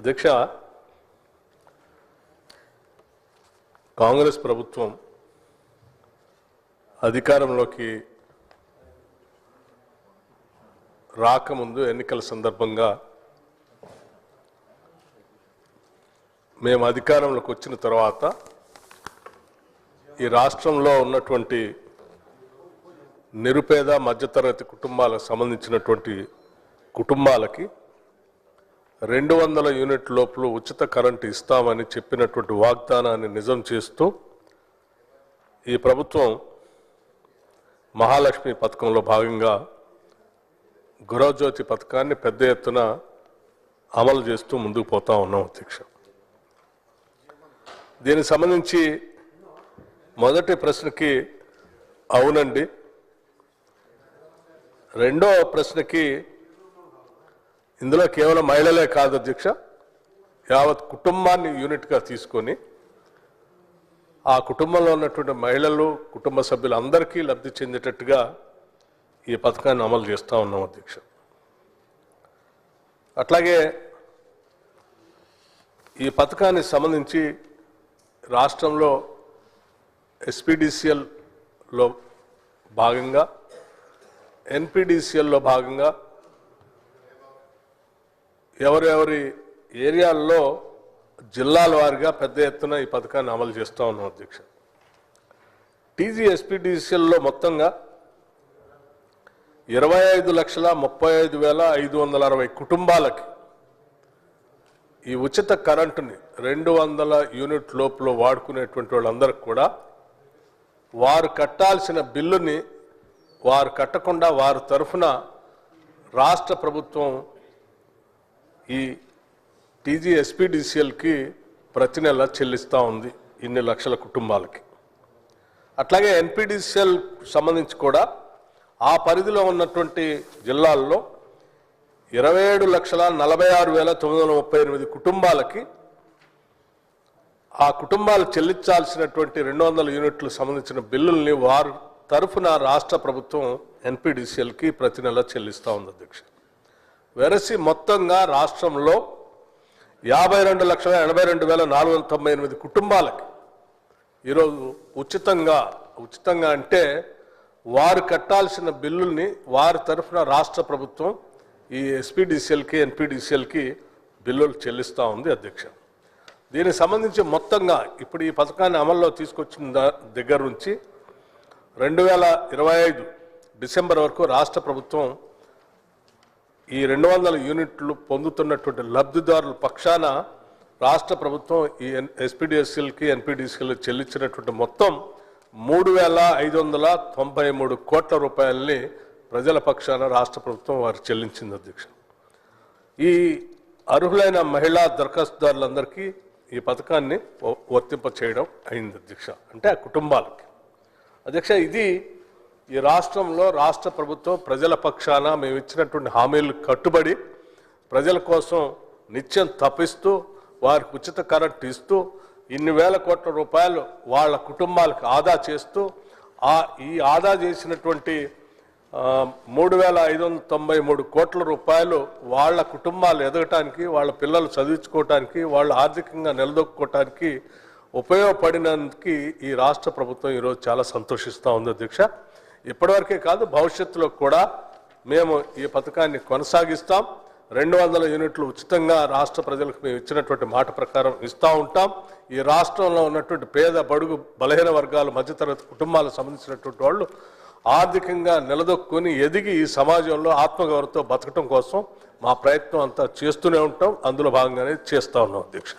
అధ్యక్ష, కాంగ్రెస్ ప్రభుత్వం అధికారంలోకి రాకముందు ఎన్నికల సందర్భంగా మేము అధికారంలోకి వచ్చిన తర్వాత ఈ రాష్ట్రంలో ఉన్నటువంటి నిరుపేద మధ్యతరగతి కుటుంబాలకు సంబంధించినటువంటి కుటుంబాలకి 200 యూనిట్ల లోపల ఉచిత కరెంటు ఇస్తామని చెప్పినటువంటి వాగ్దానాన్ని నిజం చేస్తూ ఈ ప్రభుత్వం మహాలక్ష్మి పథకంలో భాగంగా గృహజ్యోతి పథకాన్ని పెద్ద ఎత్తున అమలు చేస్తూ ముందుకు పోతా ఉన్నాం అధ్యక్ష. దీనికి సంబంధించి మొదటి ప్రశ్నకి అవునండి, రెండో ప్రశ్నకి ఇందులో కేవలం మహిళలే కాదు అధ్యక్ష, యావత్ కుటుంబాన్ని యూనిట్గా తీసుకొని ఆ కుటుంబంలో ఉన్నటువంటి మహిళలు కుటుంబ సభ్యులందరికీ లబ్ధి చెందేటట్టుగా ఈ పథకాన్ని అమలు చేస్తూ ఉన్నాం అధ్యక్ష. అట్లాగే ఈ పథకానికి సంబంధించి రాష్ట్రంలో ఎస్పీడీసీఎల్లో భాగంగా ఎన్పీడీసీఎల్లో భాగంగా ఎవరెవరి ఏరియాల్లో జిల్లాల వారిగా పెద్ద ఎత్తున ఈ పథకాన్ని అమలు చేస్తూ ఉన్నాం అధ్యక్ష. టీజీఎస్పీడీసీఎల్లో మొత్తంగా 25,35,560 కుటుంబాలకి ఈ ఉచిత కరెంటుని 200 యూనిట్ లోపల వాడుకునేటువంటి వాళ్ళందరికీ కూడా వారు కట్టాల్సిన బిల్లుని వారు కట్టకుండా వారి తరఫున రాష్ట్ర ప్రభుత్వం ఈ టీజీఎస్పీడీసీఎల్కి ప్రతి నెల చెల్లిస్తూ ఉంది ఇన్ని లక్షల కుటుంబాలకి. అట్లాగే ఎన్పీడీసీఎల్ సంబంధించి కూడా ఆ పరిధిలో ఉన్నటువంటి జిల్లాల్లో 27,46,938 కుటుంబాలకి ఆ కుటుంబాలు చెల్లించాల్సినటువంటి 200 యూనిట్లకు సంబంధించిన బిల్లుల్ని వారి తరఫున రాష్ట్ర ప్రభుత్వం ఎన్పీడీసీఎల్కి ప్రతి నెల చెల్లిస్తూ ఉంది అధ్యక్ష. వెరసి మొత్తంగా రాష్ట్రంలో 52,82,498 కుటుంబాలకి ఈరోజు ఉచితంగా అంటే వారు కట్టాల్సిన బిల్లుల్ని వారి తరఫున రాష్ట్ర ప్రభుత్వం ఈ ఎస్పీడీసీఎల్కి ఎన్పీడీసీఎల్కి బిల్లులు చెల్లిస్తూ ఉంది అధ్యక్ష. దీనికి సంబంధించి మొత్తంగా ఇప్పుడు ఈ పథకాన్ని అమల్లో తీసుకొచ్చిన దగ్గర నుంచి 2025 డిసెంబర్ వరకు రాష్ట్ర ప్రభుత్వం ఈ 200 యూనిట్లు పొందుతున్నటువంటి లబ్ధిదారుల పక్షాన రాష్ట్ర ప్రభుత్వం ఈ ఎస్పీడీసీఎల్కి ఎన్పీడీసీఎల్కి చెల్లించినటువంటి మొత్తం 3,593 కోట్ల రూపాయలని ప్రజల పక్షాన రాష్ట్ర ప్రభుత్వం వారు చెల్లించింది అధ్యక్ష. ఈ అర్హులైన మహిళా దరఖాస్తుదారులందరికీ ఈ పథకాన్ని వర్తింప చేయడం అయింది అధ్యక్ష. అంటే ఆ కుటుంబాలకి అధ్యక్ష, ఇది ఈ రాష్ట్రంలో రాష్ట్ర ప్రభుత్వం ప్రజల పక్షాన మేము ఇచ్చినటువంటి హామీలు కట్టుబడి ప్రజల కోసం నిత్యం తప్పిస్తూ వారికి ఉచిత కరెంట్ ఇస్తూ ఇన్ని వేల కోట్ల రూపాయలు వాళ్ళ కుటుంబాలకు ఆదా చేస్తూ ఈ ఆదా చేసినటువంటి 3,593 కోట్ల రూపాయలు వాళ్ళ కుటుంబాలు ఎదగటానికి, వాళ్ళ పిల్లలు చదివించుకోవటానికి, వాళ్ళు ఆర్థికంగా నిలదొక్కుకోవటానికి ఉపయోగపడినందుకు ఈ రాష్ట్ర ప్రభుత్వం ఈరోజు చాలా సంతోషిస్తూ ఉంది అధ్యక్ష. ఇప్పటివరకే కాదు, భవిష్యత్తులో కూడా మేము ఈ పథకాన్ని కొనసాగిస్తాం. 200 యూనిట్లు ఉచితంగా రాష్ట్ర ప్రజలకు మేము ఇచ్చినటువంటి మాట ప్రకారం ఇస్తూ ఉంటాం. ఈ రాష్ట్రంలో ఉన్నటువంటి పేద బడుగు బలహీన వర్గాలు మధ్యతరగతి కుటుంబాలకు సంబంధించినటువంటి వాళ్ళు ఆర్థికంగా నిలదొక్కుని ఎదిగి ఈ సమాజంలో ఆత్మగౌరవంతో బతకటం కోసం మా ప్రయత్నం అంతా చేస్తూనే ఉంటాం. అందులో భాగంగానే చేస్తూ ఉన్నాం అధ్యక్ష.